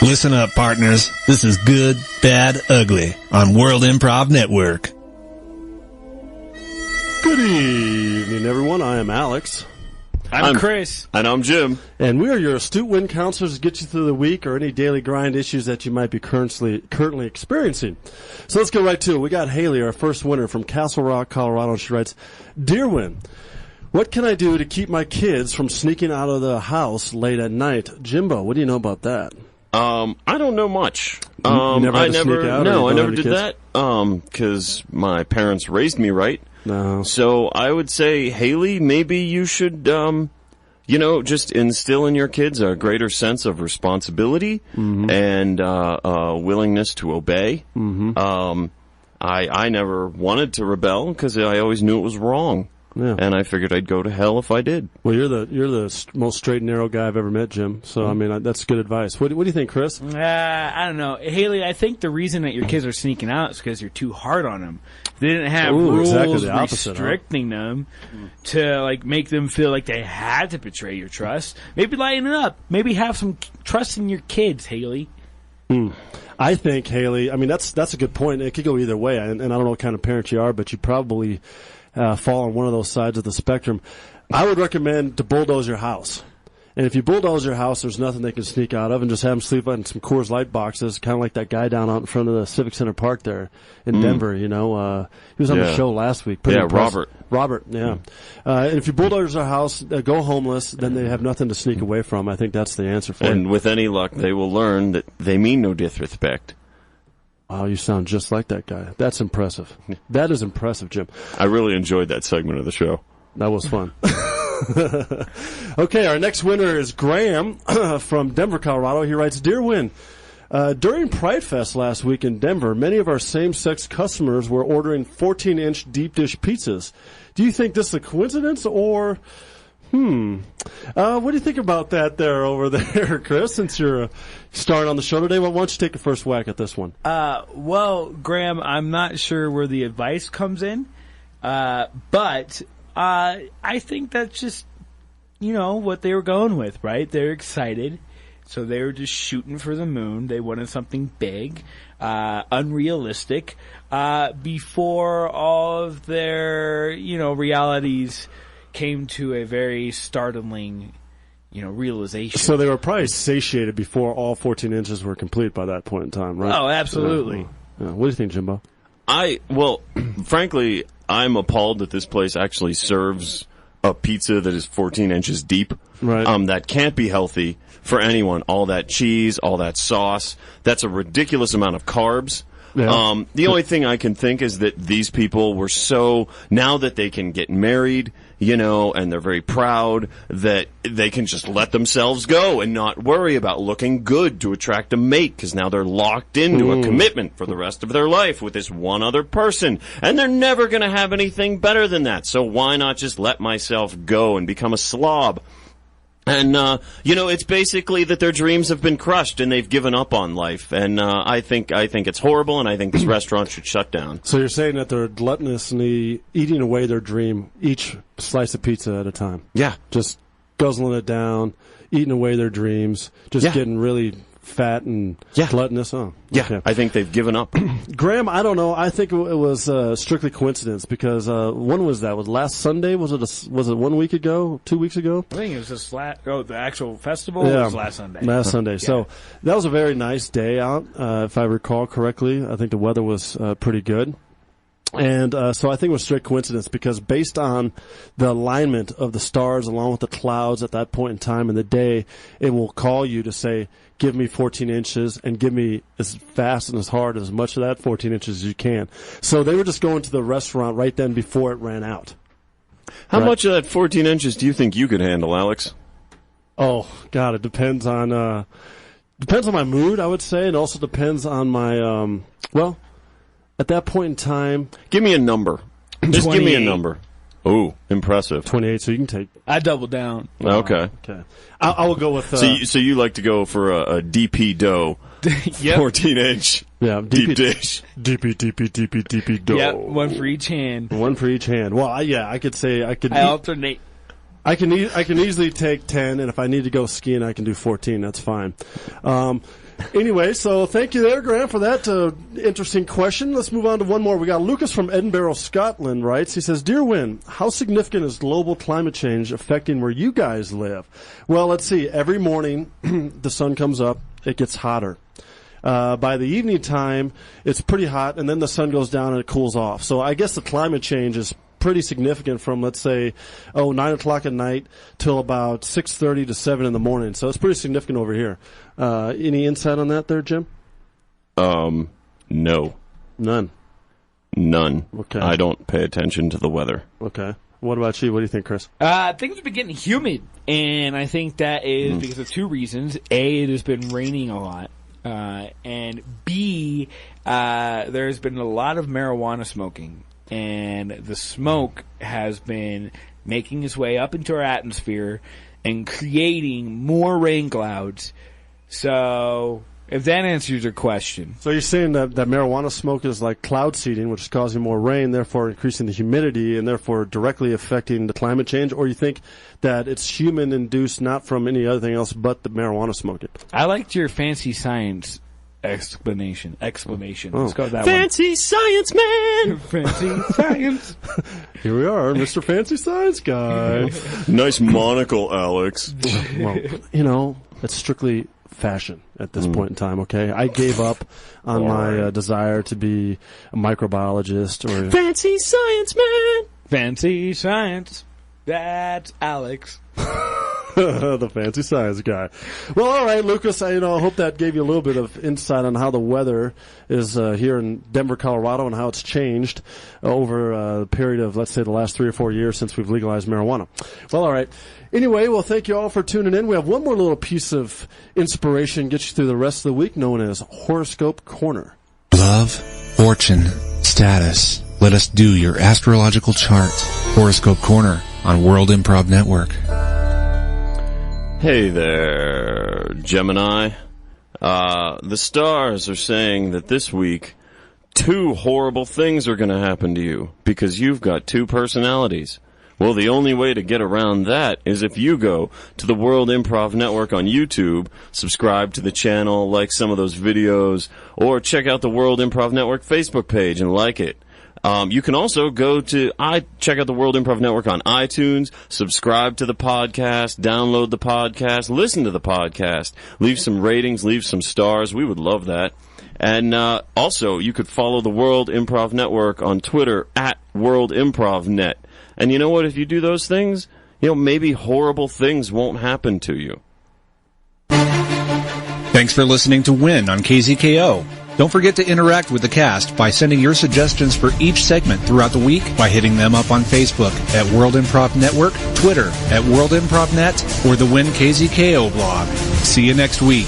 Listen up, partners. This is Good, Bad, Ugly on World Improv Network. Good evening, everyone. I am Alex. I'm Chris. And I'm Jim. And we are your astute wind counselors to get you through the week or any daily grind issues that you might be currently experiencing. So let's get right to it. We got Haley, our first winner from Castle Rock, Colorado. She writes, Dear Win, what can I do to keep my kids from sneaking out of the house late at night? Jimbo, what do you know about that? I don't know much. You never had to sneak out? No, I never did that. Because my parents raised me right. No. So I would say, Haley, maybe you should, just instill in your kids a greater sense of responsibility and willingness to obey. I never wanted to rebel because I always knew it was wrong. Yeah. And I figured I'd go to hell if I did. Well, you're the most straight and narrow guy I've ever met, Jim. So, I mean, that's good advice. What do you think, Chris? I don't know. Haley, I think the reason that your kids are sneaking out is because you're too hard on them. They didn't have rules exactly the opposite, restricting them to, make them feel like they had to betray your trust. Maybe lighten it up. Maybe have some trust in your kids, Haley. I think, Haley, I mean, that's a good point. It could go either way. And I don't know what kind of parent you are, but you probably fall on one of those sides of the spectrum. I would recommend to bulldoze your house. And if you bulldoze your house, there's nothing they can sneak out of, and just have them sleep on some Coors Light boxes, kind of like that guy down out in front of the Civic Center Park there in Denver, He was on the show last week. Robert. Robert, yeah. And if you bulldoze their house, go homeless, then they have nothing to sneak away from. I think that's the answer for it. And with any luck, they will learn that they mean no disrespect. Oh, you sound just like that guy. That's impressive. That is impressive, Jim. I really enjoyed that segment of the show. That was fun. Okay, our next winner is Graham from Denver, Colorado. He writes, Dear Win, during Pride Fest last week in Denver, many of our same-sex customers were ordering 14-inch deep dish pizzas. Do you think this is a coincidence or... what do you think about that over there, Chris, since you're starring on the show today? Well, why don't you take the first whack at this one? Well, Graham, I'm not sure where the advice comes in, but I think that's just, what they were going with, right? They're excited, so they were just shooting for the moon. They wanted something big, unrealistic, before all of their, realities came to a very startling, realization. So they were probably satiated before all 14 inches were complete by that point in time, right? Oh, absolutely. Yeah. What do you think, Jimbo? Frankly, I'm appalled that this place actually serves a pizza that is 14 inches deep. Right. That can't be healthy for anyone. All that cheese, all that sauce, that's a ridiculous amount of carbs. Yeah. The only thing I can think is that these people were now that they can get married, and they're very proud that they can just let themselves go and not worry about looking good to attract a mate, because now they're locked into a commitment for the rest of their life with this one other person, and they're never going to have anything better than that. So why not just let myself go and become a slob? And, it's basically that their dreams have been crushed and they've given up on life. And I think it's horrible, and I think this restaurant should shut down. So you're saying that they're gluttonously eating away their dream, each slice of pizza at a time. Yeah. Just guzzling it down, eating away their dreams, just getting really fat and gluttonous. Oh, yeah, okay. I think they've given up. Graham, I don't know. I think it was strictly coincidence because when was that? Was it last Sunday? Was it 1 week ago? 2 weeks ago? I think it was just the actual festival was last Sunday. Last Sunday. Yeah. So that was a very nice day out, if I recall correctly. I think the weather was pretty good. And so I think it was straight coincidence because based on the alignment of the stars along with the clouds at that point in time in the day, it will call you to say, give me 14 inches and give me as fast and as hard as much of that 14 inches as you can. So they were just going to the restaurant right then before it ran out. How much of that 14 inches do you think you could handle, Alex? Oh, God, it depends on my mood, I would say. It also depends on my, at that point in time... Give me a number. Just give me a number. Ooh, impressive. 28, so you can take... I double down. Okay. I will go with... So you like to go for a DP dough, 14-inch deep dish. DP dough. Yep, one for each hand. One for each hand. Well, I could say... I alternate. I can easily take 10, and if I need to go skiing, I can do 14. That's fine. Anyway, so thank you there, Graham, for that interesting question. Let's move on to one more. We got Lucas from Edinburgh, Scotland, writes. He says, Dear Win, how significant is global climate change affecting where you guys live? Well, let's see. Every morning, the sun comes up. It gets hotter. By the evening time, it's pretty hot, and then the sun goes down and it cools off. So I guess the climate change is pretty significant from, let's say, 9 o'clock at night till about 6:30 to 7 in the morning. So it's pretty significant over here. Any insight on that there, Jim? No. None. Okay. I don't pay attention to the weather. Okay. What about you? What do you think, Chris? Things have been getting humid, and I think that is because of two reasons. A, it has been raining a lot. And B, there's been a lot of marijuana smoking. And the smoke has been making its way up into our atmosphere and creating more rain clouds. So, if that answers your question. So you're saying that marijuana smoke is like cloud seeding, which is causing more rain, therefore increasing the humidity, and therefore directly affecting the climate change? Or you think that it's human-induced, not from any other thing else but the marijuana smoking? I liked your fancy science exclamation. Oh. Let's go with that Fancy science, man! one. Fancy science. Here we are, Mr. Fancy Science Guy. Nice monocle, Alex. Well, it's strictly fashion at this point in time, okay? I gave up on my desire to be a microbiologist or... Fancy science, man! Fancy science. That's Alex. The fancy science guy. Well, all right, Lucas, I hope that gave you a little bit of insight on how the weather is here in Denver, Colorado, and how it's changed over a period of, let's say, the last 3 or 4 years since we've legalized marijuana. Well, all right. Anyway, well, thank you all for tuning in. We have one more little piece of inspiration, get you through the rest of the week, known as Horoscope Corner. Love, fortune, status. Let us do your astrological chart. Horoscope Corner on World Improv Network. Hey there, Gemini. The stars are saying that this week 2 horrible things are going to happen to you because you've got 2 personalities. Well, the only way to get around that is if you go to the World Improv Network on YouTube, subscribe to the channel, like some of those videos, or check out the World Improv Network Facebook page and like it. You can also go to check out the World Improv Network on iTunes, subscribe to the podcast, download the podcast, listen to the podcast, leave some ratings, leave some stars. We would love that. And also, you could follow the World Improv Network on Twitter at World Improv Net. And you know what? If you do those things, maybe horrible things won't happen to you. Thanks for listening to Win on KZKO. Don't forget to interact with the cast by sending your suggestions for each segment throughout the week by hitting them up on Facebook at World Improv Network, Twitter at World Improv Net, or the Win KZKO blog. See you next week.